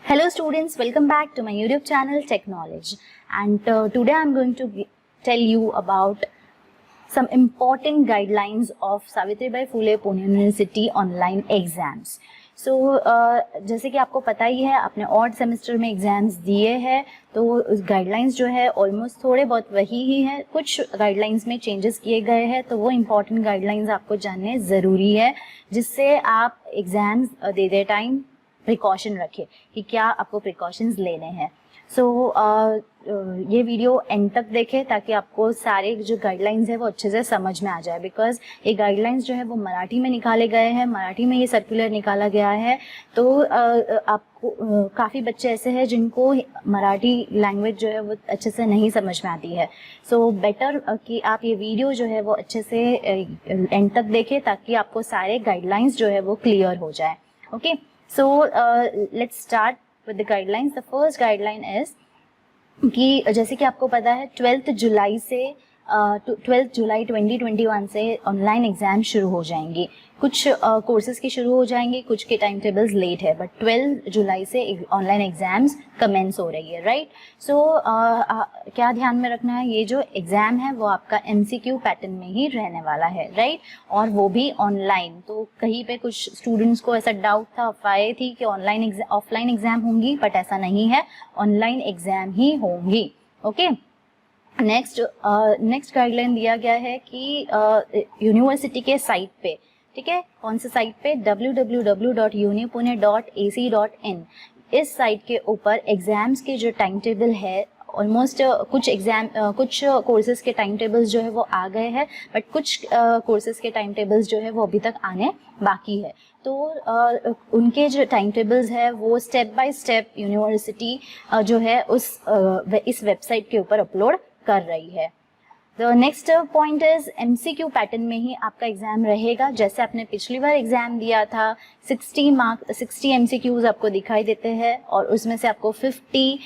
Hello students, welcome back to my YouTube channel Tech Knowledge, and today I'm going to tell you about some important guidelines of Savitribai Phule Pune University online exams. So जैसे कि आपको पता ही है, आपने odd semester में exams दिए हैं, तो गाइडलाइंस जो है ऑलमोस्ट थोड़े बहुत वही ही है, कुछ गाइडलाइंस में चेंजेस किए गए हैं, तो वो इम्पॉर्टेंट गाइडलाइंस आपको जानने ज़रूरी है, जिससे आप एग्जाम्स देते टाइम प्रिकॉशन रखें कि क्या आपको प्रिकॉशंस लेने हैं. सो ये वीडियो एंड तक देखें ताकि आपको सारे जो गाइडलाइंस है वो अच्छे से समझ में आ जाए, बिकॉज ये गाइडलाइंस जो है वो मराठी में निकाले गए हैं, मराठी में ये सर्कुलर निकाला गया है. तो आपको काफ़ी बच्चे ऐसे हैं जिनको मराठी लैंग्वेज जो है वो अच्छे से नहीं समझ में आती है. सो बेटर कि आप ये वीडियो जो है वो अच्छे से एंड तक देखें ताकि आपको सारे गाइडलाइंस जो है वो क्लियर हो जाए. Okay, so let's start with the guidelines. The first guideline is कि जैसे कि आपको पता है 12 जुलाई 2021 से ऑनलाइन एग्जाम शुरू हो जाएंगी. कुछ कोर्सेज की शुरू हो जाएंगी, कुछ के टाइम टेबल्स लेट है, बट 12 जुलाई से ऑनलाइन एग्जाम्स कमेंस हो रही है, राइट. सो क्या ध्यान में रखना है, ये जो एग्ज़ाम है वो आपका MCQ पैटर्न में ही रहने वाला है, राइट, और वो भी ऑनलाइन. तो कहीं पे कुछ स्टूडेंट्स को ऐसा डाउट था, अफवाहें थी कि ऑफलाइन एग्ज़ाम होंगी, बट ऐसा नहीं है, ऑनलाइन एग्ज़ाम ही होंगी. ओके, नेक्स्ट गाइडलाइन दिया गया है कि यूनिवर्सिटी के साइट पे, ठीक है, कौन से साइट पे, www.unipune.ac.in. इस साइट के ऊपर एग्जाम्स के जो टाइम टेबल है, ऑलमोस्ट कुछ कोर्सेज के टाइम टेबल्स जो है वो आ गए हैं, बट कुछ कोर्सेज के टाइम टेबल्स जो है वो अभी तक आने बाकी है. तो उनके जो टाइम टेबल्स है वो स्टेप बाय स्टेप यूनिवर्सिटी जो है इस वेबसाइट के ऊपर अपलोड कर रही है. The next point is MCQ pattern में ही आपका एग्जाम रहेगा. जैसे आपने पिछली बार एग्जाम दिया था, 60 MCQs आपको दिखाई देते हैं और उसमें से आपको 50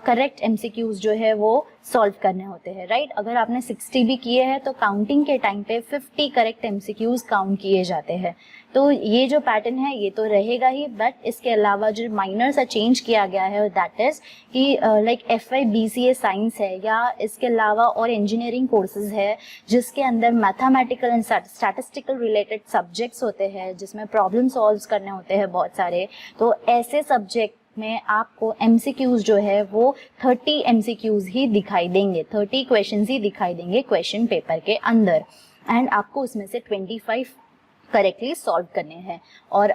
करेक्ट MCQs जो है वो सॉल्व करने होते हैं, राइट. अगर आपने 60 भी किए हैं तो काउंटिंग के टाइम पे 50 करेक्ट MCQs काउंट किए जाते हैं. तो ये जो पैटर्न है ये तो रहेगा ही, बट इसके अलावा जो माइनर सा चेंज किया गया है दैट इज कि लाइक FY BCA साइंस है, या इसके अलावा और इंजीनियरिंग कोर्सेज है जिसके अंदर mathematical and statistical related subjects होते हैं, जिसमें प्रॉब्लम सॉल्व करने होते हैं बहुत सारे. तो ऐसे सब्जेक्ट में आपको MCQs जो है वो 30 MCQs ही दिखाई देंगे, 30 क्वेश्चंस ही दिखाई देंगे क्वेश्चन पेपर के अंदर, एंड आपको उसमें से 25 करेक्टली सॉल्व करने हैं, और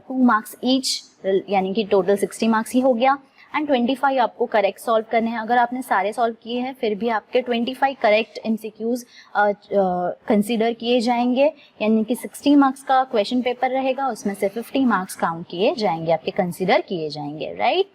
2 मार्क्स ईच, यानी कि टोटल 60 मार्क्स ही हो गया, एंड 25 आपको करेक्ट सॉल्व करने हैं. अगर आपने सारे सॉल्व किए हैं फिर भी आपके 25 करेक्ट MCQs कंसीडर किए जाएंगे, यानी कि 60 मार्क्स का क्वेश्चन पेपर रहेगा, उसमें से 50 मार्क्स काउंट किए जाएंगे, आपके कंसीडर किए जाएंगे, right.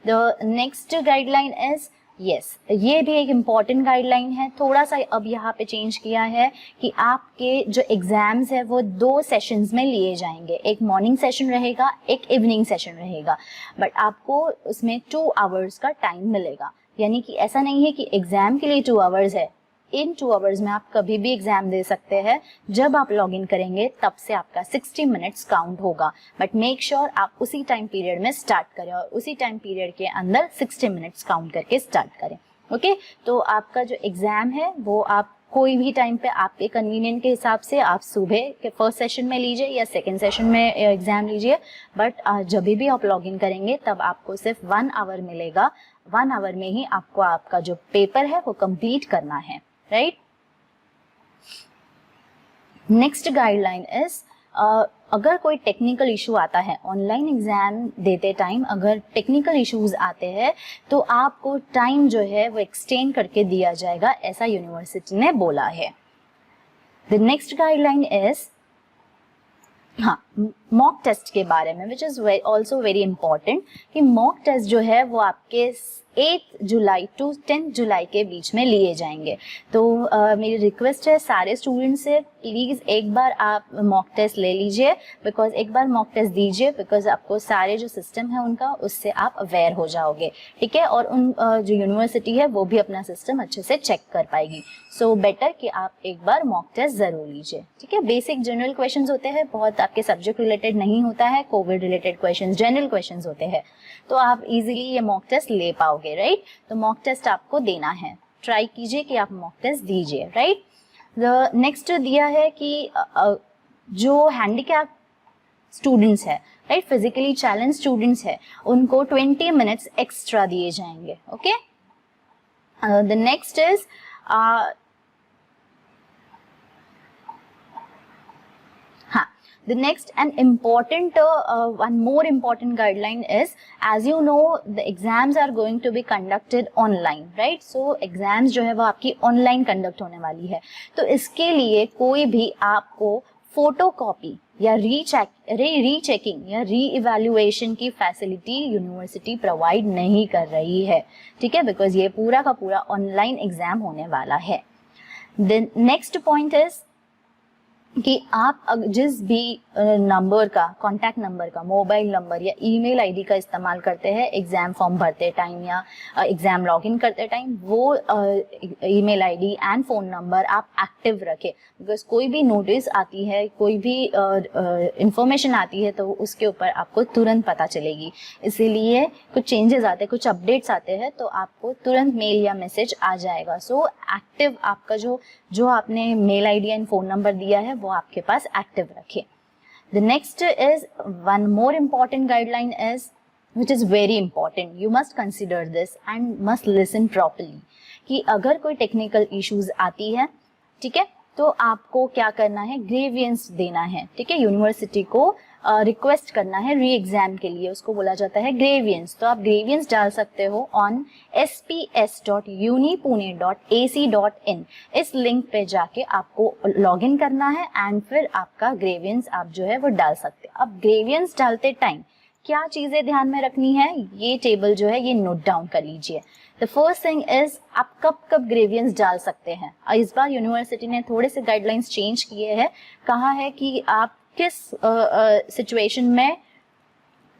The next guideline is, yes, ये भी एक इम्पॉर्टेंट गाइडलाइन है. थोड़ा सा अब यहाँ पे चेंज किया है कि आपके जो एग्जाम्स है वो 2 सेशंस में लिए जाएंगे. एक मॉर्निंग सेशन रहेगा, एक इवनिंग सेशन रहेगा, बट आपको उसमें 2 आवर्स का टाइम मिलेगा. यानी कि ऐसा नहीं है कि एग्जाम के लिए 2 आवर्स है, इन 2 आवर्स में आप कभी भी एग्जाम दे सकते हैं. जब आप लॉग इन करेंगे तब से आपका 60 मिनट्स काउंट होगा, बट मेक श्योर आप उसी टाइम पीरियड में स्टार्ट करें और उसी टाइम पीरियड के अंदर 60 मिनट्स काउंट करके स्टार्ट करें. ओके, तो आपका जो एग्जाम है वो आप कोई भी टाइम पे आपके कन्वीनियंट के हिसाब से आप सुबह के फर्स्ट सेशन में लीजिए या सेकेंड सेशन में एग्जाम लीजिए, बट जब भी आप लॉग इन करेंगे तब आपको सिर्फ 1 आवर मिलेगा. 1 आवर में ही आपको आपका जो पेपर है वो कंप्लीट करना है, राइट. नेक्स्ट गाइडलाइन इज, अगर कोई टेक्निकल इशू आता है ऑनलाइन एग्जाम देते टाइम, अगर टेक्निकल इश्यूज आते हैं तो आपको टाइम जो है वो एक्सटेंड करके दिया जाएगा, ऐसा यूनिवर्सिटी ने बोला है. द नेक्स्ट गाइडलाइन इज, हाँ, मॉक टेस्ट के बारे में, which is also very important, कि मॉक टेस्ट जो है वो आपके 8 जुलाई टू 10 जुलाई के बीच में लिए जाएंगे. तो मेरी रिक्वेस्ट है सारे स्टूडेंट्स से, प्लीज़ एक बार आप मॉक टेस्ट ले लीजिए, बिकॉज एक बार मॉक टेस्ट दीजिए, बिकॉज आपको सारे जो सिस्टम है उनका उससे आप अवेयर हो जाओगे, ठीक है, और उन जो यूनिवर्सिटी है वो भी अपना सिस्टम अच्छे से चेक कर पाएगी. बेटर कि आप एक बार मॉक टेस्ट ज़रूर लीजिए, ठीक है. बेसिक जनरल क्वेश्चंस होते हैं, बहुत आपके सब्जेक्ट सब्जेक्ट रिलेटेड नहीं होता है, Covid related questions, general questions होते हैं, तो आप इजीली ये मॉक टेस्ट ले पाओगे, राइट। तो मॉक टेस्ट आपको देना है, ट्राई कीजिए कि आप मॉक टेस्ट दीजिए, राइट। नेक्स्ट दिया है कि जो हैंडीकैप स्टूडेंट्स है, राइट, फिजिकली चैलेंज स्टूडेंट्स है, उनको 20 मिनट्स एक्स्ट्रा दिए जाएंगे, okay. The next is the next and important one more important guideline is, as you know, the exams are going to be conducted online, right? So exams जो है वो आपकी online conduct होने वाली है, तो इसके लिए कोई भी आपको फोटोकॉपी या रीचेकिंग या री-इवैल्यूएशन की फैसिलिटी यूनिवर्सिटी प्रोवाइड नहीं कर रही है, ठीक है, बिकॉज ये पूरा का पूरा ऑनलाइन एग्जाम होने वाला है। देन नेक्स्ट पॉइंट इज कि आप जिस भी नंबर का, कॉन्टैक्ट नंबर का, मोबाइल नंबर या ईमेल आईडी का इस्तेमाल करते हैं एग्जाम फॉर्म भरते टाइम या एग्जाम लॉगिन करते टाइम, वो email ID and phone number आप एक्टिव रखें, बिकॉज कोई भी नोटिस आती है, कोई भी इंफॉर्मेशन आती है तो उसके ऊपर आपको तुरंत पता चलेगी। इसीलिए कुछ चेंजेस आते हैं, कुछ अपडेट्स आते हैं तो आपको तुरंत मेल या मैसेज आ जाएगा। सो एक्टिव आपका जो आपने mail ID and phone number दिया है वो आपके पास एक्टिव रखें। The next is one more important guideline is, which is very important, you must consider this and must listen properly, कि अगर कोई टेक्निकल इश्यूज आती है, ठीक है, तो आपको क्या करना है, ग्रेवियंस देना है, ठीक है, यूनिवर्सिटी को रिक्वेस्ट करना है री एग्जाम के लिए, उसको बोला जाता है ग्रेवियंस। तो आप ग्रेवियंस डाल सकते हो ऑन sps.unipune.ac.in, इस लिंक पे जाके आपको लॉगिन करना है एंड फिर आपका ग्रेवियंस आप जो है वो डाल सकते हैं। अब ग्रेवियंस डालते टाइम क्या चीजें ध्यान में रखनी है, ये टेबल जो है ये नोट डाउन कर लीजिए। द फर्स्ट थिंग इज आप कब कब ग्रेवियंस डाल सकते हैं। इस बार यूनिवर्सिटी ने थोड़े से गाइडलाइंस चेंज किए हैं, कहा है कि आप किस सिचुएशन में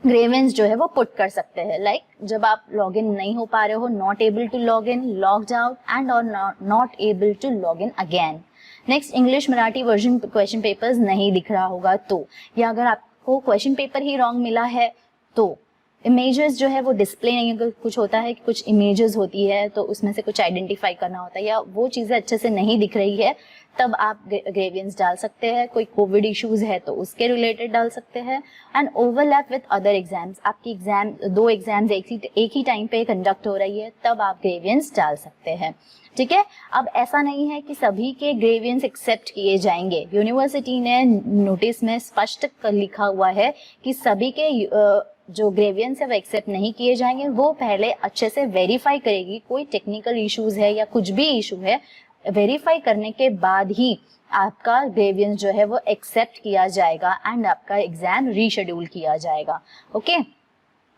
ग्रेवियंस जो है वो पुट कर सकते हैं, लाइक जब आप लॉगिन नहीं हो पा रहे हो, not able to log in, logged out and और not able to log in again. Next, English Marathi version question papers नहीं दिख रहा होगा तो, या अगर आपको क्वेश्चन पेपर ही रॉन्ग मिला है तो, इमेजेस जो है वो डिस्प्ले नहीं, अगर कुछ होता है कि कुछ इमेजेस होती है तो उसमें से कुछ आइडेंटिफाई करना होता है या वो चीज़ें अच्छे से नहीं दिख रही है, तब आप ग्रेवियंस डाल सकते हैं। कोई कोविड इश्यूज है तो उसके रिलेटेड डाल सकते हैं। And overlap with other exams, आपकी एग्जाम, 2 एग्जाम्स एक ही टाइम पे कंडक्ट हो रही है, तब आप ग्रेवियंस डाल सकते हैं, ठीक है। अब ऐसा नहीं है कि सभी के ग्रेवियंस एक्सेप्ट किए जाएंगे। यूनिवर्सिटी ने नोटिस में स्पष्ट लिखा हुआ है कि सभी के जो ग्रेवियंस है वो एक्सेप्ट नहीं किए जाएंगे, वो पहले अच्छे से वेरीफाई करेगी, कोई टेक्निकल इश्यूज है या कुछ भी इशू है, वेरीफाई करने के बाद ही आपका ग्रेवियंस जो है वो एक्सेप्ट किया जाएगा एंड आपका एग्जाम रीशेड्यूल किया जाएगा, ओके।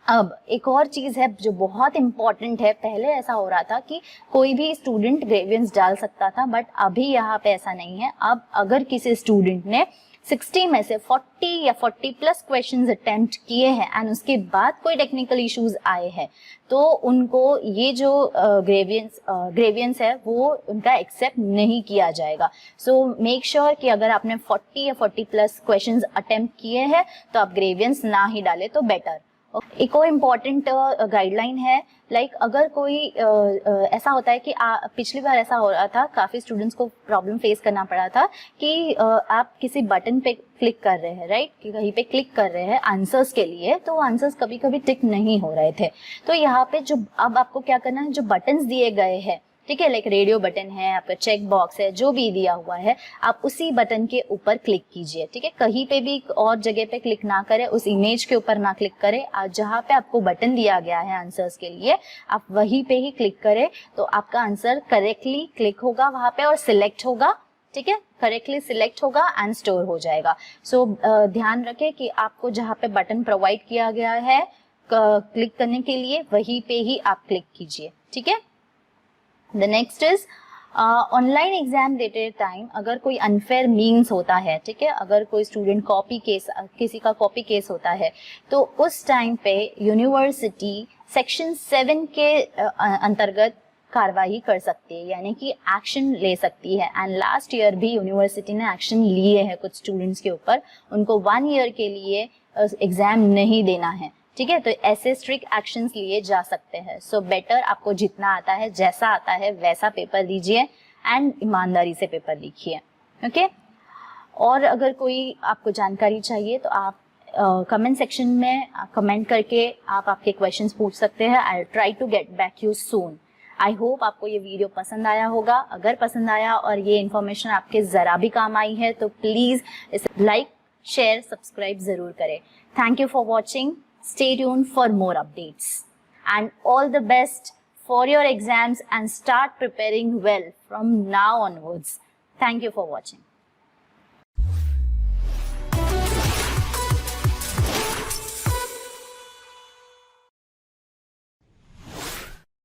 अब एक और चीज़ है जो बहुत इम्पॉर्टेंट है, पहले ऐसा हो रहा था कि कोई भी स्टूडेंट ग्रेवियंस डाल सकता था, बट अभी यहाँ पे ऐसा नहीं है। अब अगर किसी स्टूडेंट ने 60 में से 40 या 40 प्लस क्वेश्चंस अटेम्प्ट किए हैं एंड उसके बाद कोई टेक्निकल इश्यूज आए हैं, तो उनको ये जो ग्रेवियंस है वो उनका एक्सेप्ट नहीं किया जाएगा। सो मेक श्योर कि अगर आपने 40 या 40 प्लस क्वेश्चंस अटेम्प्ट किए हैं तो आप ग्रेवियंस ना ही डालें तो बेटर। एक और इम्पॉर्टेंट गाइडलाइन है, लाइक अगर कोई ऐसा होता है कि पिछली बार ऐसा हो रहा था, काफ़ी स्टूडेंट्स को प्रॉब्लम फेस करना पड़ा था कि आप किसी बटन पे क्लिक कर रहे हैं, राइट, कि कहीं पे क्लिक कर रहे हैं आंसर्स के लिए, तो आंसर्स कभी कभी टिक नहीं हो रहे थे। तो यहाँ पे जो अब आपको क्या करना है, जो बटन्स दिए गए हैं, ठीक है, लाइक रेडियो बटन है, आपका चेक बॉक्स है, जो भी दिया हुआ है, आप उसी बटन के ऊपर क्लिक कीजिए, ठीक है। कहीं पे भी और जगह पे क्लिक ना करें, उस इमेज के ऊपर ना क्लिक करें, जहाँ पे आपको बटन दिया गया है आंसर्स के लिए, आप वहीं पे ही क्लिक करें, तो आपका आंसर करेक्टली क्लिक होगा वहाँ पे और सिलेक्ट होगा, ठीक है, करेक्टली सिलेक्ट होगा एंड स्टोर हो जाएगा। सो ध्यान रखें कि आपको जहाँ पे बटन प्रोवाइड किया गया है क्लिक करने के लिए, वहीं पे ही आप क्लिक कीजिए, ठीक है। The next is online exam देते टाइम अगर कोई अनफेयर मीन्स होता है, ठीक है, अगर कोई स्टूडेंट कॉपी केस, किसी का कॉपी केस होता है, तो उस टाइम पे यूनिवर्सिटी सेक्शन 7 के अंतर्गत कार्रवाई कर सकती है, यानी कि एक्शन ले सकती है। एंड लास्ट ईयर भी यूनिवर्सिटी ने एक्शन लिए हैं कुछ स्टूडेंट्स के ऊपर, उनको 1 ईयर के लिए एग्जाम नहीं देना है, ठीक है। तो ऐसे स्ट्रिक्ट एक्शंस लिए जा सकते हैं। सो बेटर आपको जितना आता है, जैसा आता है वैसा पेपर दीजिए एंड ईमानदारी से पेपर लिखिए, ओके। और अगर कोई आपको जानकारी चाहिए तो आप कमेंट सेक्शन में कमेंट करके आप आपके क्वेश्चंस पूछ सकते हैं। I try to get back you soon. I hope आपको ये वीडियो पसंद आया होगा। अगर पसंद आया और ये इन्फॉर्मेशन आपके ज़रा भी काम आई है तो प्लीज़ इसे लाइक, शेयर, सब्सक्राइब ज़रूर करें। Thank you for watching. Stay tuned for more updates. And all the best for your exams and start preparing well from now onwards. Thank you for watching.